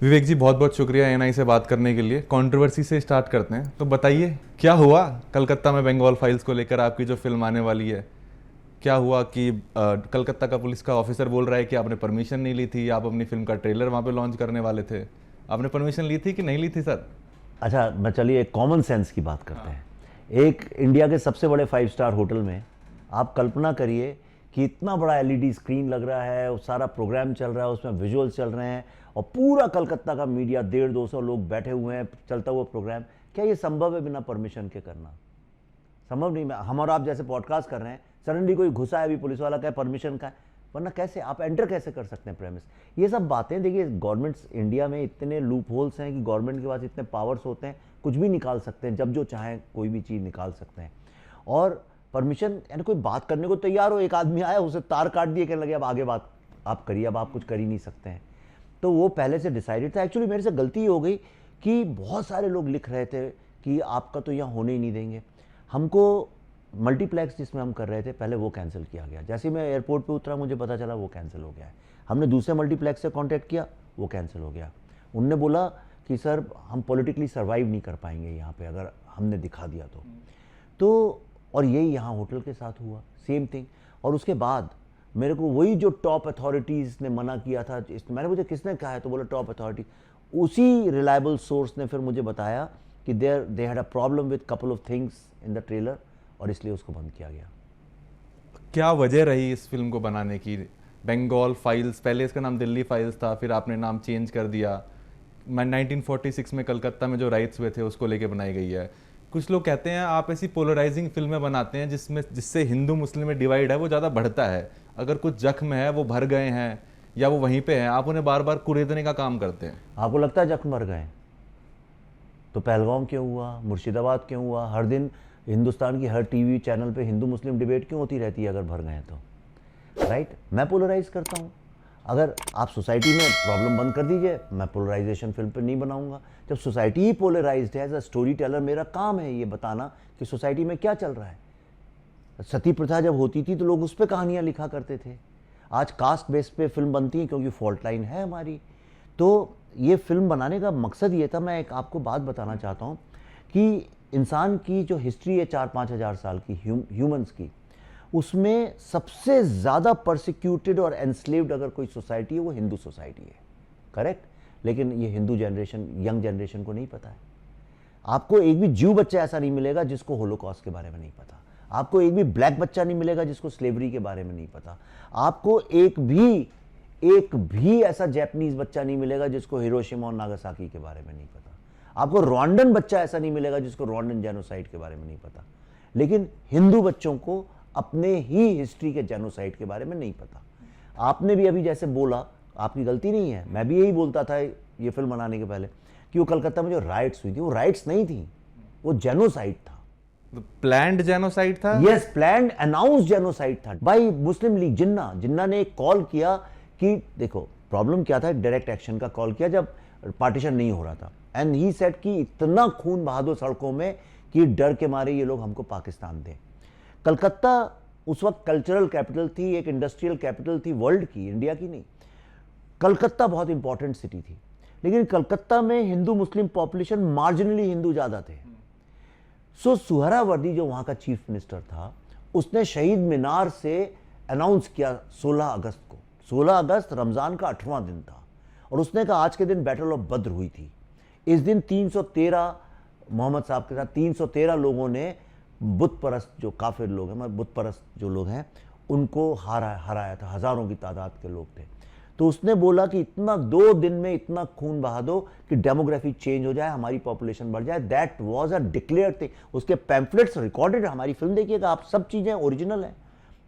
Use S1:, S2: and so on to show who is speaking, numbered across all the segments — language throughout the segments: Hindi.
S1: विवेक जी, बहुत बहुत शुक्रिया एएनआई से बात करने के लिए। कंट्रोवर्सी से स्टार्ट करते हैं, तो बताइए क्या हुआ कलकत्ता में बंगाल फाइल्स को लेकर, आपकी जो फिल्म आने वाली है। क्या हुआ कि कलकत्ता का पुलिस का ऑफिसर बोल रहा है कि आपने परमिशन नहीं ली थी, आप अपनी फिल्म का ट्रेलर वहाँ पे लॉन्च करने वाले थे, आपने परमिशन ली थी कि नहीं ली थी सर?
S2: अच्छा, मैं चलिए एक कॉमन सेंस की बात करते हैं। एक इंडिया के सबसे बड़े 5 स्टार होटल में आप कल्पना करिए कि इतना बड़ा एलईडी स्क्रीन लग रहा है, वो सारा प्रोग्राम चल रहा है, उसमें विजुअल्स चल रहे हैं और पूरा कलकत्ता का मीडिया 150-200 लोग बैठे हुए हैं, चलता हुआ प्रोग्राम। क्या ये संभव है बिना परमिशन के करना? संभव नहीं। हम और आप जैसे पॉडकास्ट कर रहे हैं, सडनली कोई घुसा है, अभी पुलिस वाला कहे परमिशन का है, वरना कैसे आप एंटर कैसे कर सकते हैं प्रेमिस? ये सब बातें देखिए, गवर्नमेंट्स इंडिया में इतने लूप होल्स हैं कि गवर्नमेंट के पास इतने पावर्स होते हैं, कुछ भी निकाल सकते हैं, जब जो चाहें कोई भी चीज़ निकाल सकते हैं। और परमिशन यानी कोई बात करने को तैयार हो, एक आदमी आया, उसे तार काट दिए, कहने लगे अब आगे बात आप करिए, अब आप कुछ कर ही नहीं सकते हैं। तो वो पहले से डिसाइडेड था। एक्चुअली मेरे से गलती हो गई कि बहुत सारे लोग लिख रहे थे कि आपका तो यहाँ होने ही नहीं देंगे। हमको मल्टीप्लेक्स जिसमें हम कर रहे थे पहले, वो कैंसिल किया गया। जैसे ही मैं एयरपोर्ट पे उतरा मुझे पता चला वो कैंसिल हो गया है। हमने दूसरे मल्टीप्लेक्स से कांटेक्ट किया, वो कैंसिल हो गया। उनने बोला कि सर हम पॉलिटिकली सर्वाइव नहीं कर पाएंगे यहाँ पे अगर हमने दिखा दिया तो और यही यहाँ होटल के साथ हुआ, सेम थिंग। और उसके बाद मेरे को वही जो टॉप अथॉरिटीज़ ने मना किया था, मैंने मुझे किसने कहा है, तो बोला टॉप अथॉरिटी। उसी रिलायबल सोर्स ने फिर मुझे बताया कि they had a problem with couple of things in the trailer और इसलिए उसको बंद किया गया।
S1: क्या वजह रही इस फिल्म को बनाने की? बंगाल फाइल्स, पहले इसका नाम दिल्ली फाइल्स था, फिर आपने नाम चेंज कर दिया। मैं 1946 में कलकत्ता में जो राइट्स हुए थे उसको लेके बनाई गई है। कुछ लोग कहते हैं आप ऐसी पोलराइजिंग फिल्में बनाते हैं जिससे हिंदू मुस्लिम में डिवाइड है वो ज़्यादा बढ़ता है। अगर कुछ जख्म है वो भर गए हैं या वो वहीं पे हैं, आप उन्हें बार बार कुरेदने का काम करते हैं।
S2: आपको लगता है जख्म भर गए? तो पहलगाम क्यों हुआ, मुर्शिदाबाद क्यों हुआ? हर दिन हिंदुस्तान की हर टीवी चैनल पे हिंदू मुस्लिम डिबेट क्यों होती रहती है अगर भर गए तो? राइट, मैं पोलराइज करता हूँ। अगर आप सोसाइटी में प्रॉब्लम बंद कर दीजिए, मैं पोलराइजेशन फिल्म पे नहीं बनाऊंगा। जब सोसाइटी ही पोलराइज्ड है, एज अ स्टोरी टेलर मेरा काम है ये बताना कि सोसाइटी में क्या चल रहा है। सती प्रथा जब होती थी तो लोग उस पर कहानियाँ लिखा करते थे। आज कास्ट बेस पे फिल्म बनती है क्योंकि फॉल्ट लाइन है हमारी। तो ये फिल्म बनाने का मकसद ये था। मैं एक आपको बात बताना चाहता हूँ कि इंसान की जो हिस्ट्री है 4-5 हज़ार साल की ह्यूमंस की, उसमें सबसे ज़्यादा परसिक्यूटेड और एनस्लेव्ड अगर कोई सोसाइटी है वो हिंदू सोसाइटी है। करेक्ट? लेकिन ये हिंदू जनरेशन, यंग जनरेशन को नहीं पता है। आपको एक भी ज्यू बच्चा ऐसा नहीं मिलेगा जिसको होलोकॉस्ट के बारे में नहीं पता। आपको एक भी ब्लैक बच्चा नहीं मिलेगा जिसको स्लेवरी के बारे में नहीं पता। आपको एक भी ऐसा जैपनीज बच्चा नहीं मिलेगा जिसको हिरोशिमा और नागासाकी के बारे में नहीं पता। आपको रवांडन बच्चा ऐसा नहीं मिलेगा जिसको रवांडन जेनोसाइड के बारे में नहीं पता। लेकिन हिंदू बच्चों को अपने ही हिस्ट्री के जेनोसाइड के बारे में नहीं पता। आपने भी अभी जैसे बोला, आपकी गलती नहीं है, मैं भी यही बोलता था ये फिल्म बनाने के पहले कि वो कलकत्ता में जो राइट्स हुई थी वो राइट्स नहीं थी, वो जेनोसाइड था।
S1: प्लैंड जेनोसाइड था?
S2: यस, प्लैंड अनाउंस जेनोसाइड था बाय मुस्लिम लीग। जिन्ना ने एक कॉल किया कि देखो प्रॉब्लम क्या था, डायरेक्ट एक्शन का कॉल किया जब पार्टीशन नहीं हो रहा था। एंड ही सेड कि इतना खून बहा दो सड़कों में कि डर के मारे ये लोग हमको पाकिस्तान दें। कलकत्ता उस वक्त कल्चरल कैपिटल थी, एक इंडस्ट्रियल कैपिटल थी वर्ल्ड की, इंडिया की नहीं। कलकत्ता बहुत इंपॉर्टेंट सिटी थी, लेकिन कलकत्ता में Hindu Muslim population marginally Hindu ज्यादा थे। सो सुहरावर्दी जो वहां का चीफ मिनिस्टर था, उसने शहीद मीनार से अनाउंस किया 16 अगस्त को। 16 अगस्त रमजान का 8वां दिन था और उसने कहा आज के दिन बैटल ऑफ बद्र हुई थी। इस दिन 313 मोहम्मद साहब के साथ 313 लोगों ने बुत परस्त जो काफिर लोग हैं, बुत परस्त जो लोग हैं, उनको हराया था। हजारों की तादाद के लोग थे। तो उसने बोला कि इतना 2 दिन में इतना खून बहा दो कि डेमोग्राफी चेंज हो जाए, हमारी पॉपुलेशन बढ़ जाए। That was a declared thing. उसके पैम्फलेट्स रिकॉर्डेड है, हमारी फिल्म देखिएगा आप, सब चीजें ओरिजिनल है।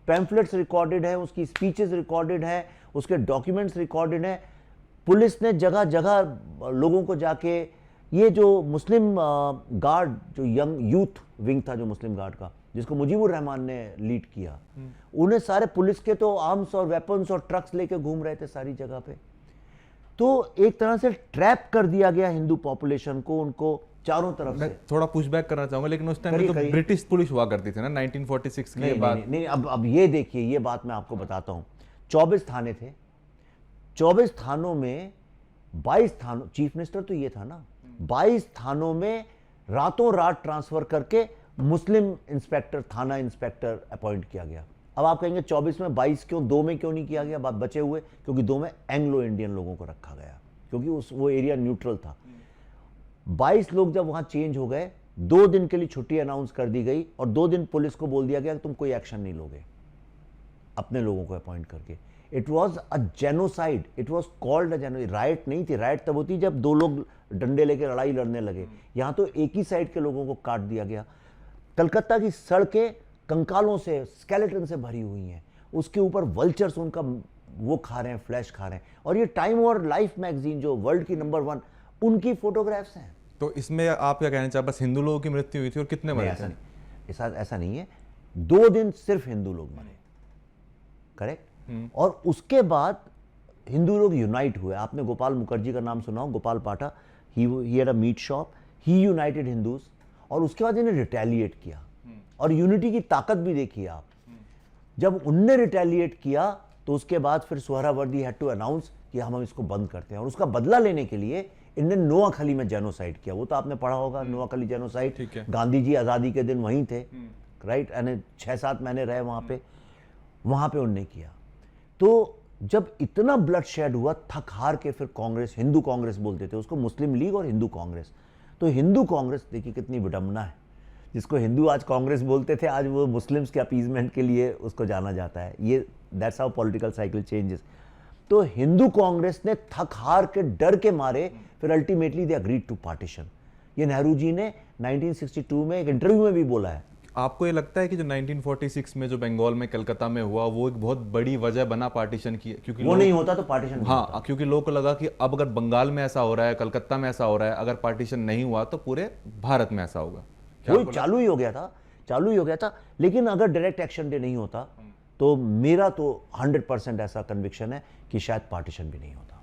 S2: पैम्फलेट्स रिकॉर्डेड है, उसकी स्पीचेस रिकॉर्डेड है, उसके डॉक्यूमेंट्स रिकॉर्डेड है। पुलिस ने जगह जगह लोगों को जाके, ये जो मुस्लिम गार्ड, जो यंग यूथ विंग था जो मुस्लिम गार्ड का, जिसको मुजीबुर रहमान ने लीड किया, उन्हें सारे पुलिस के तो आर्म्स और वेपन्स और ट्रक्स लेके घूम रहे थे सारी जगह पे। तो एक तरह से ट्रैप कर दिया गया हिंदू पॉपुलेशन को, उनको चारों तरफ से।
S1: थोड़ा पुशबैक करना चाहूंगा, लेकिन उस टाइम में तो ब्रिटिश पुलिस हुआ करती थी ना 1946 के बाद।
S2: नहीं, अब ये देखिए, ये बात मैं आपको बताता हूं। 24 थाने थे। 24 थानों में 22 थानों, चीफ मिनिस्टर तो ये था ना, 22 थानों में रातों रात ट्रांसफर करके मुस्लिम इंस्पेक्टर, थाना इंस्पेक्टर अपॉइंट किया गया। अब आप कहेंगे 24 में 22 क्यों, 2 में क्यों नहीं किया गया, बात बचे हुए, क्योंकि 2 में एंग्लो इंडियन लोगों को रखा गया, क्योंकि वो एरिया न्यूट्रल था। 22 लोग जब वहां चेंज हो गए, 2 दिन के लिए छुट्टी अनाउंस कर दी गई और 2 दिन पुलिस को बोल दिया गया कि तुम कोई एक्शन नहीं लोगे अपने लोगों को अपॉइंट करके। It was a genocide, it was called a genocide. Right नहीं थी, राइट तब होती जब 2 लोग डंडे लेके लड़ाई लड़ने लगे, यहां तो एक ही साइड के लोगों को काट दिया गया। कलकत्ता की सड़कें कंकालों से, स्केलेटन से भरी हुई हैं, उसके ऊपर वल्चर्स उनका वो खा रहे हैं, फ्लैश खा रहे हैं, और ये टाइम और लाइफ मैगजीन जो वर्ल्ड की नंबर 1, उनकी फोटोग्राफ्स हैं।
S1: तो इसमें आप क्या कहना चाहते, बस हिंदू लोगों की मृत्यु हुई थी और कितने मरे थे?
S2: ऐसा नहीं है, 2 दिन सिर्फ हिंदू लोग मरे, करेक्ट। और उसके बाद हिंदू लोग यूनाइट हुए। आपने गोपाल मुखर्जी का नाम सुना हो, गोपाल पाठा, he had a meat shop, he United Hindus, और उसके बाद इन्हें रिटेलिएट किया। और यूनिटी की ताकत भी देखिए आप, जब उनने रिटेलिएट किया तो उसके बाद फिर सुहरावर्दी हैड टू अनाउंस कि हम इसको बंद करते हैं, और उसका बदला लेने के लिए इनने नोआखली में जेनोसाइड किया। वो तो आपने पढ़ा होगा, नोआखली जेनोसाइड। गांधी जी आज़ादी के दिन वहीं थे, राइट, यानी 6-7 महीने रहे वहाँ पे उनने किया। तो जब इतना ब्लड शेड हुआ, थक हार के फिर कांग्रेस, हिंदू कांग्रेस बोलते थे उसको, मुस्लिम लीग और हिंदू कांग्रेस। तो हिंदू कांग्रेस, देखिए कितनी विडंबना है, जिसको हिंदू आज कांग्रेस बोलते थे, आज वो मुस्लिम्स के अपीजमेंट के लिए उसको जाना जाता है। ये that's how political cycle changes. तो हिंदू कांग्रेस ने थक हार के, डर के मारे, फिर ultimately they agreed to partition. ये नेहरू जी ने 1962 में एक इंटरव्यू में भी बोला है।
S1: आपको ये लगता है कि जो 1946 में जो बंगाल में, कलकत्ता में हुआ, वो एक बहुत बड़ी वजह बना पार्टीशन की? क्योंकि
S2: वो नहीं होता तो पार्टीशन नहीं
S1: हाँ
S2: होता।
S1: क्योंकि लोगों को लगा कि अब अगर बंगाल में ऐसा हो रहा है, कलकत्ता में ऐसा हो रहा है, अगर पार्टीशन नहीं हुआ तो पूरे भारत में ऐसा होगा।
S2: वो चालू ही हो गया था। लेकिन अगर डायरेक्ट एक्शन डे नहीं होता तो मेरा तो 100% ऐसा कन्विक्शन है कि शायद पार्टीशन भी नहीं होता।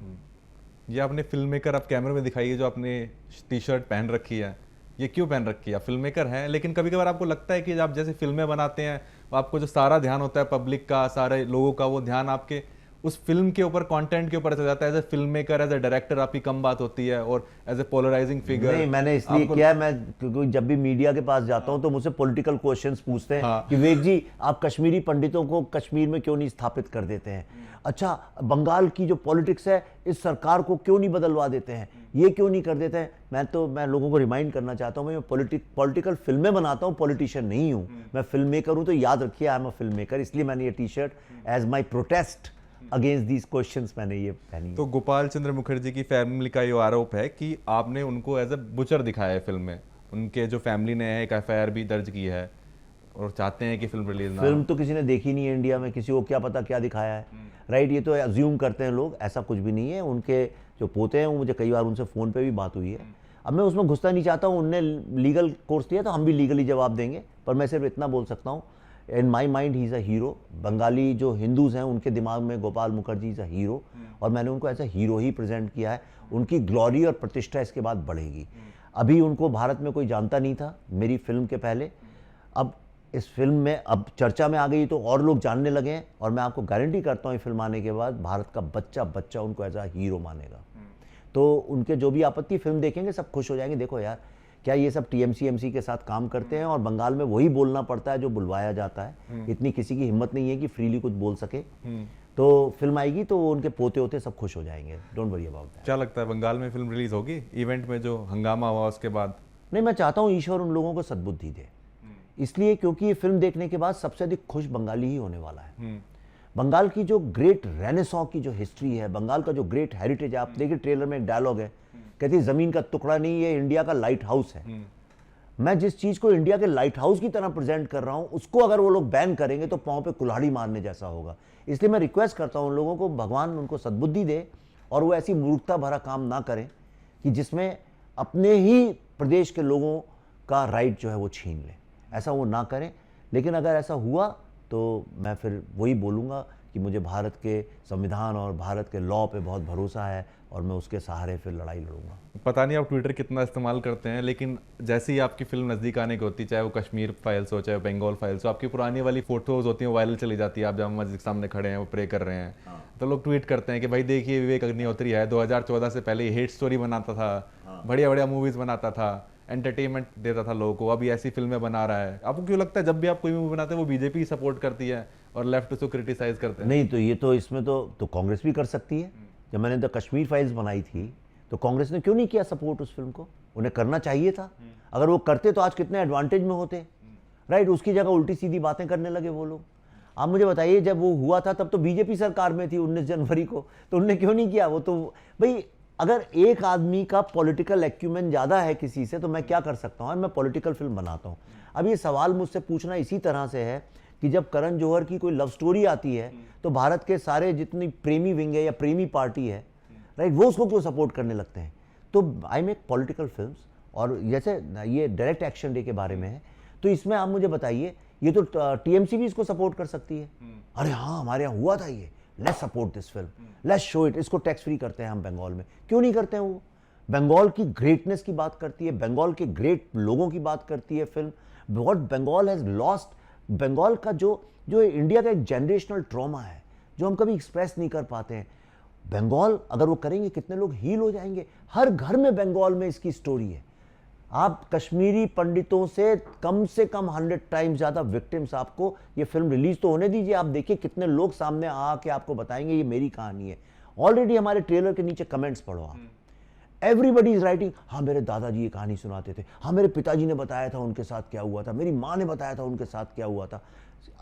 S1: ये आपने फिल्म मेकर, आप कैमरे में दिखाइए, जो आपने टी शर्ट पहन रखी है, ये क्यों पहन रखी है? आप फिल्म मेकर हैं, लेकिन कभी कभार आपको लगता है कि आप जैसे फिल्में बनाते हैं, आपको जो सारा ध्यान होता है पब्लिक का, सारे लोगों का, वो ध्यान आपके उस फिल्म के ऊपर, कंटेंट के ऊपर चला जाता है। As a film maker, as a director आपकी कम बात होती है, और एज ए पोलराइजिंग फिगर।
S2: नहीं, मैंने इसलिए किया है, मैं क्योंकि जब भी मीडिया के पास जाता हूं तो मुझसे पॉलिटिकल क्वेश्चंस पूछते हैं कि विवेक जी, आप कश्मीरी पंडितों को कश्मीर में क्यों नहीं स्थापित कर देते हैं? अच्छा, बंगाल की जो पॉलिटिक्स है, इस सरकार को क्यों नहीं बदलवा देते हैं? ये क्यों नहीं कर देते हैं? मैं लोगों को रिमाइंड करना चाहता हूं, मैं पॉलिटिकल फिल्में बनाता हूं, पॉलिटिशियन नहीं हूं। मैं फिल्म मेकर हूं, तो याद रखिए, I am a film maker. इसलिए मैंने ये T shirt as my protest against these questions मैंने ये पहनी।
S1: तो गोपाल चंद्र मुखर्जी की फैमिली का ये आरोप है कि आपने उनको एज ए बुचर दिखाया है फिल्म में। उनके जो फैमिली ने एक एफआईआर भी दर्ज की है और चाहते हैं कि फिल्म रिलीज ना।
S2: फिल्म तो किसी ने देखी नहीं है इंडिया में, किसी को क्या पता क्या दिखाया है, राइट। ये तो अज्यूम करते हैं लोग, ऐसा कुछ भी नहीं है। उनके जो पोते हैं, वो मुझे कई बार उनसे फ़ोन पे भी बात हुई है। अब मैं उसमें घुसना नहीं चाहता हूँ, उनने लीगल कोर्स लिया तो हम भी लीगली जवाब देंगे, पर मैं सिर्फ इतना बोल सकता हूँ, in my mind he is a hero. Bengali जो हिंदूज़ हैं, उनके दिमाग में Gopal Mukherjee is a hero, और मैंने उनको एज अ हीरो ही प्रेजेंट किया है। उनकी ग्लोरी और प्रतिष्ठा इसके बाद बढ़ेगी। अभी उनको भारत में कोई जानता नहीं था मेरी फिल्म के पहले, अब इस फिल्म में अब चर्चा में आ गई तो और लोग जानने लगे हैं, और मैं आपको गारंटी करता हूँ ये फिल्म आने के बाद भारत का बच्चा बच्चा उनको एज अ हीरो मानेगा। तो उनके जो भी आपत्ति, फिल्म देखेंगे सब खुश हो जाएंगे। देखो यार, क्या ये सब टीएमसी के साथ काम करते हैं, और बंगाल में वही बोलना पड़ता है जो बुलवाया जाता है। इतनी किसी की हिम्मत नहीं है कि फ्रीली कुछ बोल सके। तो फिल्म आएगी तो उनके पोते होते सब खुश हो जाएंगे, डोंट वरी अबाउट दैट।
S1: क्या लगता है बंगाल में फिल्म रिलीज होगी? इवेंट में जो हंगामा हुआ उसके बाद?
S2: नहीं, मैं चाहता हूँ ईश्वर उन लोगों को सद्बुद्धि दे, इसलिए क्योंकि ये फिल्म देखने के बाद सबसे अधिक खुश बंगाली ही होने वाला है। बंगाल की जो ग्रेट रेनेसॉ की जो हिस्ट्री है, बंगाल का जो ग्रेट हेरिटेज है, आप देखिए ट्रेलर में एक डायलॉग है, कहती है जमीन का टुकड़ा नहीं, ये इंडिया का लाइट हाउस है। मैं जिस चीज को इंडिया के लाइट हाउस की तरह प्रेजेंट कर रहा हूं, उसको अगर वो लोग बैन करेंगे तो पांव पे कुल्हाड़ी मारने जैसा होगा। इसलिए मैं रिक्वेस्ट करता हूं उन लोगों को, भगवान उनको सद्बुद्धि दे, और वो ऐसी मूर्खता भरा काम ना करें कि जिसमें अपने ही प्रदेश के लोगों का राइट जो है वो छीन लें। ऐसा वो ना करें। लेकिन अगर ऐसा हुआ तो मैं फिर वही बोलूँगा कि मुझे भारत के संविधान और भारत के लॉ पे बहुत भरोसा है, और मैं उसके सहारे फिर लड़ाई लड़ूंगा।
S1: पता नहीं आप ट्विटर कितना इस्तेमाल करते हैं, लेकिन जैसे ही आपकी फिल्म नज़दीक आने की होती है, चाहे वो कश्मीर फाइल्स हो चाहे बंगाल फाइल्स हो, आपकी पुरानी वाली फोटोज होती हैं वायरल चली जाती है। आप जामा मस्जिद के सामने खड़े हैं, वो प्रे कर रहे हैं, तो लोग ट्वीट करते हैं कि भाई देखिए विवेक अग्निहोत्री है, 2014 से पहले हेट स्टोरी बनाता था, बढ़िया बढ़िया मूवीज़ बनाता था, एंटरटेनमेंट देता था लोगों को, अभी ऐसी फिल्में बना रहा है। आपको क्यों लगता है जब भी आप कोई मूवी बनाते हैं वो बीजेपी सपोर्ट करती है और लेफ्ट उसको क्रिटिसाइज करते हैं?
S2: नहीं, तो ये तो इसमें तो कांग्रेस भी कर सकती है। जब मैंने द कश्मीर फाइल्स बनाई थी तो कांग्रेस ने क्यों नहीं किया सपोर्ट उस फिल्म को? उन्हें करना चाहिए था। अगर वो करते तो आज कितने एडवांटेज में होते, राइट? उसकी जगह उल्टी सीधी बातें करने लगे वो लोग। आप मुझे बताइए, जब वो हुआ था तब तो बीजेपी सरकार में थी 19 जनवरी को, तो उन्होंने क्यों नहीं किया? वो तो भाई, अगर एक आदमी का पॉलिटिकल एक्यूमेंट ज़्यादा है किसी से तो मैं क्या कर सकता हूँ? मैं पॉलिटिकल फिल्म बनाता हूँ। अब ये सवाल मुझसे पूछना इसी तरह से है कि जब करण जौहर की कोई लव स्टोरी आती है तो भारत के सारे जितनी प्रेमी विंग है या प्रेमी पार्टी है, राइट, वो उसको क्यों सपोर्ट करने लगते हैं? तो आई मेक पॉलिटिकल फिल्म्स। और जैसे ये डायरेक्ट एक्शन डे के बारे में है, तो इसमें आप मुझे बताइए, ये तो टीएमसी भी इसको सपोर्ट कर सकती है। अरे हाँ, हमारे यहाँ हुआ था ये, let's support this film, let's show it, इसको टैक्स फ्री करते हैं हम बंगाल में। क्यों नहीं करते हैं? वो बंगाल की ग्रेटनेस की बात करती है, बंगाल के ग्रेट लोगों की बात करती है film. What Bengal has lost, Bengal का जो इंडिया का एक जनरेशनल ट्रॉमा है जो हम कभी एक्सप्रेस नहीं कर पाते हैं, बंगाल अगर वो करेंगे कितने लोग हील हो जाएंगे। हर घर में बंगाल में इसकी स्टोरी है। आप कश्मीरी पंडितों से कम 100 टाइम्स ज़्यादा विक्टिम्स, आपको ये फिल्म रिलीज तो होने दीजिए, आप देखिए कितने लोग सामने आके आपको बताएंगे ये मेरी कहानी है। ऑलरेडी हमारे ट्रेलर के नीचे कमेंट्स पढ़ो आप, एवरीबडी इज राइटिंग, हाँ मेरे दादाजी ये कहानी सुनाते थे, हाँ मेरे पिताजी ने बताया था उनके साथ क्या हुआ था, मेरी माँ ने बताया था उनके साथ क्या हुआ था।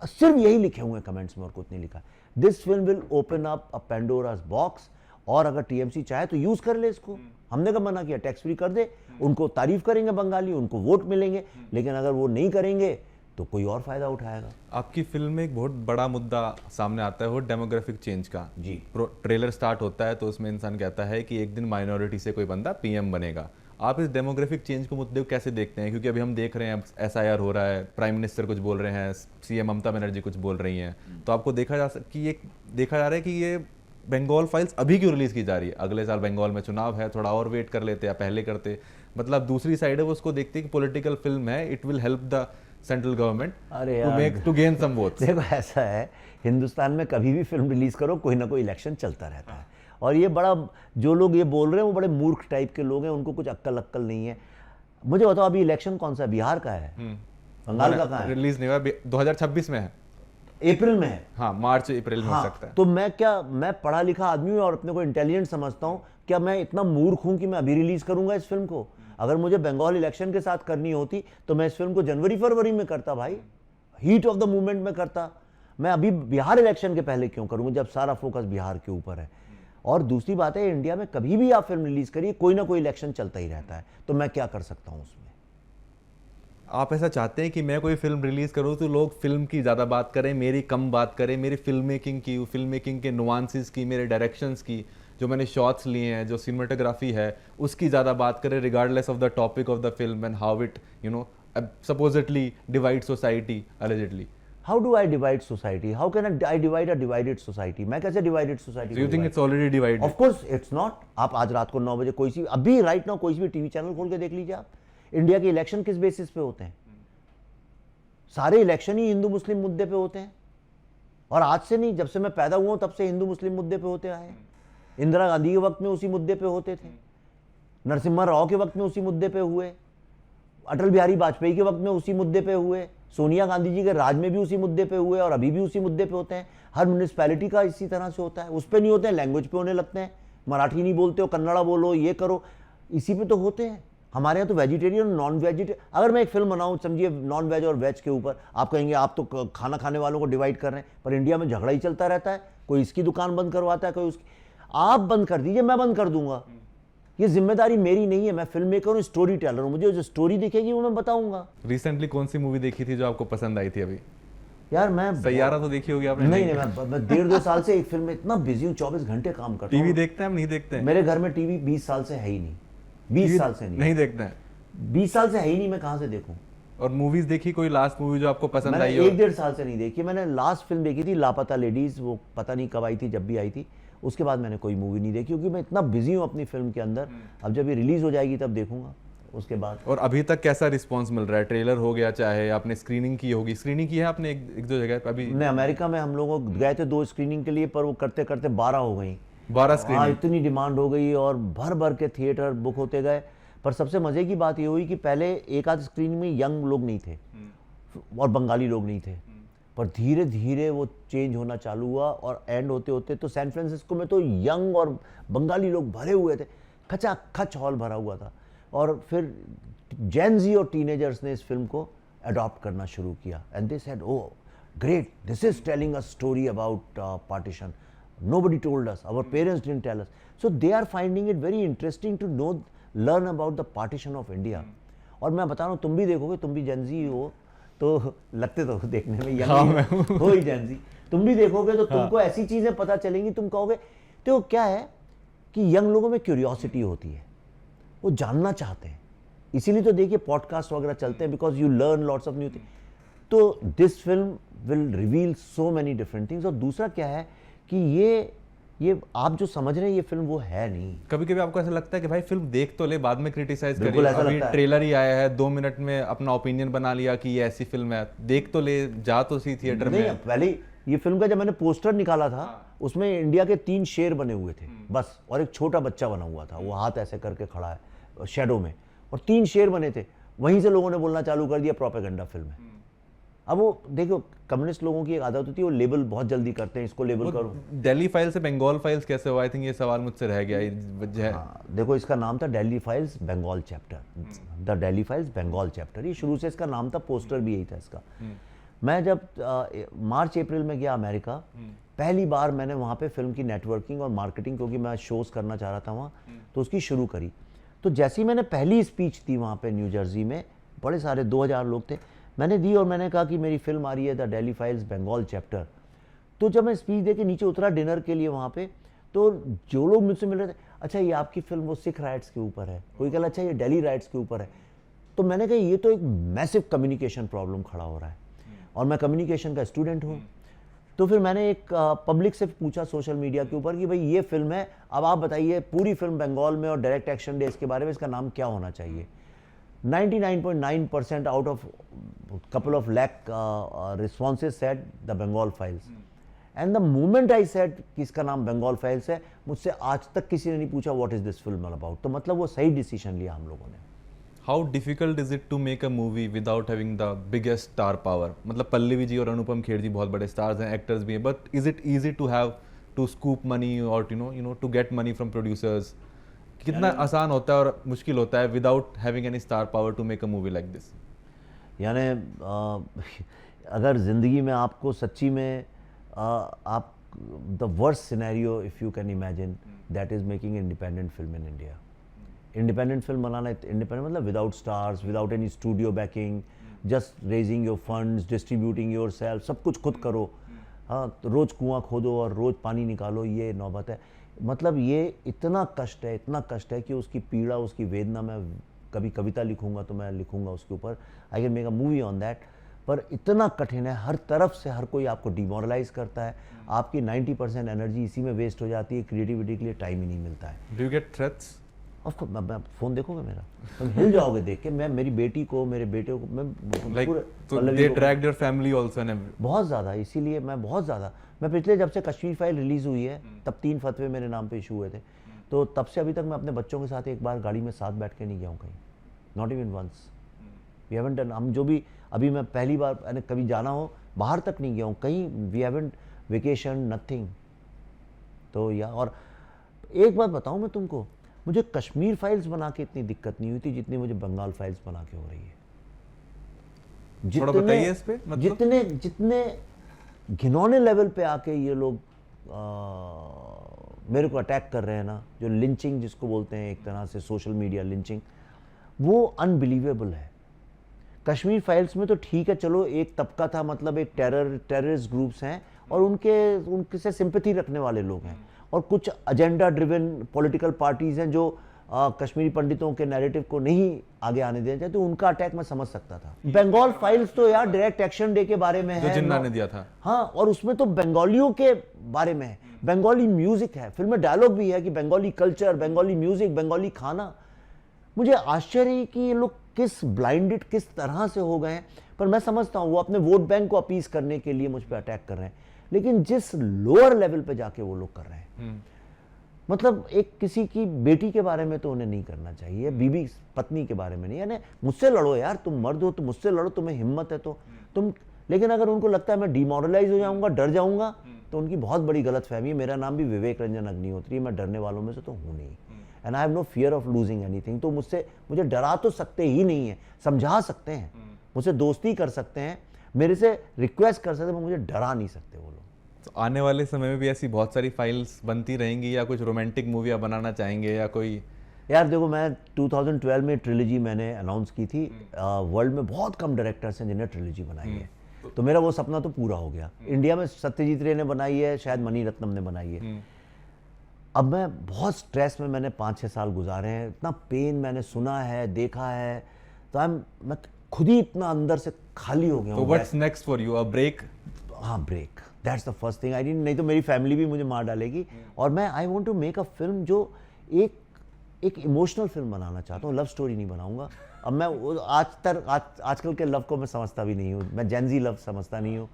S2: सिर्फ यही लिखे हुए हैं कमेंट्स में और कुछ नहीं लिखा। This film will open up a Pandora's box, और अगर टीएमसी चाहे तो यूज कर ले इसको। हमने कब मना किया? टैक्स फ्री कर दे, उनको तारीफ करेंगे बंगाली, उनको वोट मिलेंगे। लेकिन अगर वो नहीं करेंगे तो कोई और फायदा उठाएगा।
S1: आपकी फिल्म में एक बहुत बड़ा मुद्दा सामने आता है, वो डेमोग्राफिक चेंज का।
S2: जी।
S1: ट्रेलर स्टार्ट होता है तो उसमें इंसान कहता है कि एक दिन माइनॉरिटी से कोई बंदा पीएम बनेगा। आप इस डेमोग्राफिक चेंज को मुद्दे को कैसे देखते हैं? क्योंकि अभी हम देख रहे हैं एसआईआर हो रहा है, प्राइम मिनिस्टर कुछ बोल रहे हैं, सीएम ममता बनर्जी कुछ बोल रही हैं, तो आपको देखा जा रहा है कि ये बंगाल फाइल्स अभी क्यों रिलीज की जा रही है? अगले साल बंगाल में चुनाव है, थोड़ा और वेट कर लेते या पहले करते। मतलब दूसरी साइड है वो उसको देखती है कि पॉलिटिकल फिल्म है, it will help the central government to gain some votes.
S2: देखो ऐसा है, हिंदुस्तान में कभी भी फिल्म रिलीज करो कोई ना कोई इलेक्शन चलता रहता है। और ये बड़ा, जो लोग ये बोल रहे हैं वो बड़े मूर्ख टाइप के लोग हैं, उनको कुछ अक्ल नहीं है। मुझे बताओ अभी इलेक्शन कौन सा है? बिहार का है, बंगाल का कहाँ है?
S1: रिलीज नहीं हुआ, 2026 में है,
S2: अप्रैल में है।
S1: हाँ, मार्च अप्रैल में हो सकता है।
S2: तो मैं पढ़ा लिखा आदमी हूँ और अपने को इंटेलिजेंट समझता हूँ। क्या मैं इतना मूर्ख हूँ कि मैं अभी रिलीज करूंगा इस फिल्म को? अगर मुझे बंगाल इलेक्शन के साथ करनी होती तो मैं इस फिल्म को जनवरी फरवरी में करता भाई, हीट ऑफ द मूवमेंट में करता। मैं अभी बिहार इलेक्शन के पहले क्यों करूंगा जब सारा फोकस बिहार के ऊपर है? और दूसरी बात है, इंडिया में कभी भी आप फिल्म रिलीज करिए कोई ना कोई इलेक्शन चलता ही रहता है, तो मैं क्या कर सकता हूं उसमें?
S1: आप ऐसा चाहते हैं कि मैं कोई फिल्म रिलीज करूं तो लोग फिल्म की ज़्यादा बात करें, मेरी कम बात करें, मेरी फिल्म मेकिंग के नुआंसेस की, मेरे डायरेक्शंस की, जो मैंने शॉट्स लिए हैं, जो सिनेमेटोग्राफी है उसकी ज़्यादा बात करें, regardless of the topic of the film and how it supposedly divide society allegedly?
S2: How do I divide society? How can I divide a divided society? मैं कैसे divided society?
S1: Do you think it's already divided?
S2: Of course it's not. आप आज रात को 9 बजे कोई सी, अभी राइट नाउ कोई सी भी टीवी चैनल खोल के देख लीजिए आप, इंडिया के इलेक्शन किस बेसिस पे होते हैं? सारे इलेक्शन ही हिंदू मुस्लिम मुद्दे पे होते हैं। और आज से नहीं, जब से मैं पैदा हुआ हूं तब से हिंदू मुस्लिम मुद्दे पे होते आए। इंदिरा गांधी के वक्त में उसी मुद्दे पे होते थे, नरसिम्हा राव के वक्त में उसी मुद्दे पे हुए, अटल बिहारी वाजपेयी के वक्त में उसी मुद्दे पे हुए, सोनिया गांधी जी के राज में भी उसी मुद्दे पे हुए और अभी भी उसी मुद्दे पे होते हैं। हर म्यूनिसिपैलिटी का इसी तरह से होता है। उस पे नहीं होते हैं, लैंग्वेज पे होने लगते हैं, मराठी नहीं बोलते हो कन्नड़ा बोलो, ये करो, इसी पे तो होते हैं। हमारे यहाँ तो वेजिटेरियन नॉन वेजिटेरियन, अगर मैं एक फिल्म बनाऊँ समझिए नॉन वेज और वेज के ऊपर, आप कहेंगे आप तो खाना खाने वालों को डिवाइड कर रहे हैं, पर इंडिया में झगड़ा ही चलता रहता है। कोई इसकी दुकान बंद करवाता है, कोई उसकी। आप बंद कर दीजिए, मैं बंद कर दूंगा, ये जिम्मेदारी मेरी नहीं है। मैं फिल्म मेकर हूँ, स्टोरी टेलर हूँ, मुझे जो स्टोरी दिखेगी वो मैं बताऊंगा।
S1: रिसेंटली कौन सी मूवी देखी थी जो आपको पसंद आई थी? अभी
S2: यार मैं
S1: सैयारा तो देखी होगी आपने?
S2: नहीं, मैं 1.5-2 साल से एक फिल्म में इतना बिजी हूँ, 24 घंटे काम करता हूँ।
S1: टीवी देखते हैं हम? नहीं देखते हैं।
S2: मेरे घर में टीवी 20 साल से है ही नहीं, 20 साल से
S1: नहीं देखते हैं।
S2: 20 साल से है ही नहीं, मैं कहाँ से देखूँ?
S1: और मूवीज देखी कोई लास्ट मूवी जो आपको पसंद आई हो?
S2: 1-1.5 साल से नहीं देखी। मैंने लास्ट फिल्म देखी थी लापता लेडीज, वो पता नहीं कब आई थी, जब भी आई थी उसके बाद मैंने कोई मूवी नहीं देखी, क्योंकि मैं इतना बिजी हूँ अपनी फिल्म के अंदर। अब जब ये रिलीज हो जाएगी तब देखूंगा उसके बाद।
S1: और अभी तक कैसा रिस्पांस मिल रहा है? ट्रेलर हो गया, चाहे आपने स्क्रीनिंग की होगी, स्क्रीनिंग की है आपने एक दो जगह अभी?
S2: ने अमेरिका में हम लोग गए थे 2 स्क्रीनिंग के लिए, पर वो करते करते 12 हो गई।
S1: 12 स्क्रीनिंग?
S2: इतनी डिमांड हो गई और भर भर के थिएटर बुक होते गए। पर सबसे मजे की बात ये हुई कि पहले एक आध स्क्रीनिंग में यंग लोग नहीं थे और बंगाली लोग नहीं थे, पर धीरे धीरे वो चेंज होना चालू हुआ और एंड होते होते तो सैन फ्रांसिस्को में तो यंग और बंगाली लोग भरे हुए थे, खचाखच हॉल भरा हुआ था। और फिर जेन-ज़ी और टीनेजर्स ने इस फिल्म को अडॉप्ट करना शुरू किया and they said, oh great, this is telling a story about partition, nobody told us, our parents didn't tell us, so they are finding it very interesting to know, learn about the partition of India। और मैं बता रहा हूँ, तुम भी देखोगे, तुम भी जेन-ज़ी हो तो लगते तो देखने में यंग हो ही जेन-ज़ी, तुम भी देखोगे तो तुमको ऐसी चीजें पता चलेंगी, तुम कहोगे। तो क्या है कि यंग लोगों में क्यूरियोसिटी होती है, वो जानना चाहते हैं, इसीलिए तो देखिए पॉडकास्ट वगैरह चलते हैं, because you learn lots of new thing. तो this film will reveal so many different things. और दूसरा क्या है कि ये आप जो समझ रहे हैं ये फिल्म वो है नहीं।
S1: कभी कभी आपको ऐसा लगता है कि भाई फिल्म देख तो ले, बाद में क्रिटिसाइज करिए,
S2: बिल्कुल ऐसा
S1: अभी
S2: लगता है।
S1: ट्रेलर ही आया है, 2 मिनट में अपना ओपिनियन बना लिया कि ये ऐसी फिल्म है, देख तो ले, जा तो सी थिएटर
S2: नहीं,
S1: में।
S2: पहले ये फिल्म का जब मैंने पोस्टर निकाला था उसमें इंडिया के 3 शेर बने हुए थे बस, और एक छोटा बच्चा बना हुआ था, वो हाथ ऐसे करके खड़ा है शेडो में, और 3 शेर बने थे। वहीं से लोगों ने बोलना चालू कर दिया प्रोपेगेंडा फिल्म है। अब वो देखो, कम्युनिस्ट लोगों की एक आदत होती है, वो लेबल बहुत जल्दी करते हैं, इसको लेबल करो।
S1: दिल्ली फाइल से बंगाल फाइल्स कैसे हुआ? आई थिंक ये सवाल मुझसे रह गया है।
S2: देखो, इसका नाम था Delhi Files Bengal Chapter, The Delhi Files Bengal Chapter, ये शुरू से इसका नाम था, पोस्टर भी यही था इसका। मैं जब मार्च अप्रैल में गया अमेरिका, पहली बार मैंने वहाँ पे फिल्म की नेटवर्किंग और मार्केटिंग, क्योंकि मैं शोज करना चाह रहा था वहाँ, तो उसकी शुरू करी। तो जैसे ही मैंने पहली स्पीच दी वहाँ पे न्यू जर्सी में, बड़े सारे 2000 लोग थे, मैंने दी और मैंने कहा कि मेरी फिल्म आ रही है The Delhi Files Bengal Chapter. तो जब मैं स्पीच दे के नीचे उतरा डिनर के लिए वहाँ पे, तो जो लोग मुझसे मिल रहे थे, अच्छा ये आपकी फिल्म वो सिख राइट्स के ऊपर है, कोई कहा अच्छा ये दिल्ली राइट्स के ऊपर है। तो मैंने कहा ये तो एक मैसिव कम्युनिकेशन प्रॉब्लम खड़ा हो रहा है, और मैं कम्युनिकेशन का स्टूडेंट हूँ। तो फिर मैंने एक पब्लिक से पूछा सोशल मीडिया के ऊपर कि भाई ये फिल्म है, अब आप बताइए पूरी फिल्म बंगाल में और डायरेक्ट एक्शन डेज के बारे में इसका नाम क्या होना चाहिए। 99.9% out of couple of lakh responses said the Bengal Files, and the moment I said कि इसका नाम बंगाल फाइल्स है, मुझसे आज तक किसी ने नहीं पूछा what is this film all about. तो मतलब वो सही डिसीजन लिया हम लोगों ने।
S1: How difficult is it to make a movie without having the biggest star power? मतलब पल्लवी जी और अनुपम खेर जी बहुत बड़े स्टार्स हैं, एक्टर्स भी हैं, but is it easy to have to scoop money और you know to get money from producers? कितना आसान होता है और मुश्किल होता है without having any star power to make a movie like this?
S2: यानी अगर ज़िंदगी में आपको सच्ची में आप the worst scenario if you can imagine, that is making independent film in India. Independent film बनाना, इंडिपेंडेंट मतलब without stars, without any studio banking, just raising your funds, distributing your self, सब कुछ खुद करो। हाँ, तो रोज़ कुआं खोदो और रोज़ पानी निकालो, ये नौबत है। मतलब ये इतना कष्ट है, इतना कष्ट है कि उसकी पीड़ा, उसकी वेदना, मैं कभी कविता लिखूंगा तो मैं लिखूंगा उसके ऊपर, I can make a movie on that. पर इतना कठिन है, हर तरफ से हर कोई आपको डिमोरलाइज करता है, आपकी 90% एनर्जी इसी में वेस्ट हो जाती है, क्रिएटिविटी के लिए टाइम ही नहीं मिलता है।
S1: Do you get threats?
S2: Of course, मैं फ़ोन देखोगे मेरा, तुम हिल जाओगे देख के। मैं मेरी बेटी को, मेरे बेटे को, मैं
S1: they dragged your family also and
S2: बहुत ज़्यादा, इसीलिए मैं बहुत ज़्यादा, मैं पिछले जब से कश्मीर फाइल रिलीज़ हुई है तब 3 फतवे मेरे नाम पे इशू हुए थे, तो तब से अभी तक मैं अपने बच्चों के साथ एक बार गाड़ी में साथ बैठ के नहीं गया हूँ कहीं, not even once. We haven't done, हम जो भी अभी मैं पहली बार मैंने कभी जाना हो बाहर तक नहीं गया हूँ कहीं, वी हैवंट वेकेशन, नथिंग। तो या और एक बात बताऊँ मैं तुमको, मुझे कश्मीर फाइल्स बना के इतनी दिक्कत नहीं हुई थी जितनी मुझे बंगाल फाइल्स बना के हो रही है।
S1: थोड़ा बताइए इस पे, मतलब
S2: जितने घिनौने लेवल पे आके ये लोग मेरे को अटैक कर रहे हैं ना, जो लिंचिंग जिसको बोलते हैं एक तरह से, सोशल मीडिया लिंचिंग, वो अनबिलीवेबल है। कश्मीर फाइल्स में तो ठीक है, चलो एक तबका था, मतलब एक टेररिस्ट ग्रुप्स हैं और उनके से सिंपैथी रखने वाले लोग हैं, और कुछ एजेंडा ड्रिवन पॉलिटिकल पार्टीज हैं जो कश्मीरी पंडितों के नैरेटिव को नहीं आगे आने देना चाहते, तो उनका अटैक मैं समझ सकता था। बंगाल फाइल्स तो यार डायरेक्ट एक्शन डे के बारे में है,
S1: जो जिन्ना ने दिया था।
S2: हाँ, और उसमें तो बंगालियों के बारे में है। बंगाली म्यूजिक है, फिल्म में डायलॉग भी है कि बंगाली कल्चर, बंगाली म्यूजिक, बंगाली खाना। मुझे आश्चर्य है कि ये लोग किस ब्लाइंडेड किस तरह से हो गए हैं, पर मैं समझता हूँ वो अपने वोट बैंक को अपीज करने के लिए मुझ पर अटैक कर रहे हैं, लेकिन जिस लोअर लेवल पे जाके वो लोग कर रहे हैं, मतलब एक किसी की बेटी के बारे में तो उन्हें नहीं करना चाहिए, बीवी पत्नी के बारे में नहीं, यानी मुझसे लड़ो यार, तुम मर्द हो तो मुझसे लड़ो, तुम्हें हिम्मत है तो तुम। लेकिन अगर उनको लगता है मैं डिमोरलाइज हो जाऊंगा, डर जाऊंगा, तो उनकी बहुत बड़ी गलत फहमी है। मेरा नाम भी विवेक रंजन अग्निहोत्री, मैं डरने वालों में से तो हूँ नहीं, and I have no fear of losing anything. तो मुझे डरा तो सकते ही नहीं है, समझा सकते हैं, मुझसे दोस्ती कर सकते हैं, मेरे से रिक्वेस्ट कर सकते हैं, मुझे डरा नहीं सकते वो लोग।
S1: तो आने वाले समय में भी ऐसी बहुत सारी फाइल्स बनती रहेंगी, या कुछ रोमांटिक मूवी आप बनाना चाहेंगे, या कोई?
S2: यार देखो, मैं 2012 में ट्रिलॉजी मैंने अनाउंस की थी। वर्ल्ड में बहुत कम डायरेक्टर्स हैं जिन्हें ट्रिलॉजी बनाई है, तो मेरा वो सपना तो पूरा हो गया। इंडिया में सत्यजीत रे ने बनाई है, शायद मणि रत्नम ने बनाई है। अब मैं बहुत स्ट्रेस में, मैंने 5-6 साल गुजारे हैं, इतना पेन मैंने सुना है, देखा है, तो मैं खुद ही इतना अंदर से खाली हो गया
S1: तो
S2: हूँ।
S1: What's next for you? A break?
S2: हाँ, break, that's the first thing I need. नहीं तो मेरी फैमिली भी मुझे मार डालेगी। और मैं I want to make a film जो एक इमोशनल फिल्म बनाना चाहता हूँ, लव स्टोरी नहीं बनाऊंगा। अब मैं आजकल के लव को मैं समझता भी नहीं हूँ, मैं जेनजी लव समझता नहीं हूँ,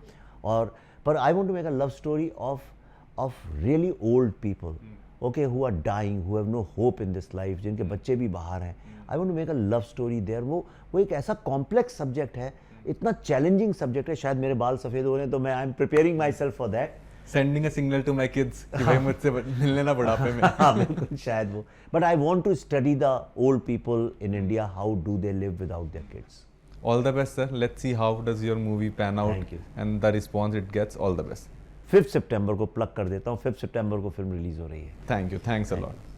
S2: और पर I want to make a love story of really old people, okay, who are dying, who have no hope in this life, जिनके बच्चे भी बाहर हैं। I want to make a love story there. वो एक ऐसा कॉम्प्लेक्स सब्जेक्ट है, इतना चैलेंजिंग सब्जेक्ट है। शायद मेरे बाल सफ़ेद हो रहे हैं तो मैं I am preparing myself for that.
S1: Sending a signal to my kids कि भाई मुझसे मिलने ना बुढ़ापे में।
S2: हाँ बिल्कुल, शायद वो। But I want to study the old people in India, how do they live without their kids.
S1: All the best, sir. Let's see how does your movie pan out.
S2: Thank you.
S1: And the response it gets. All the best.
S2: 5 सितंबर को प्लग कर देता हूँ, 5 सितंबर को फिल्म रिलीज हो रही है।
S1: Thank you. Thanks a lot.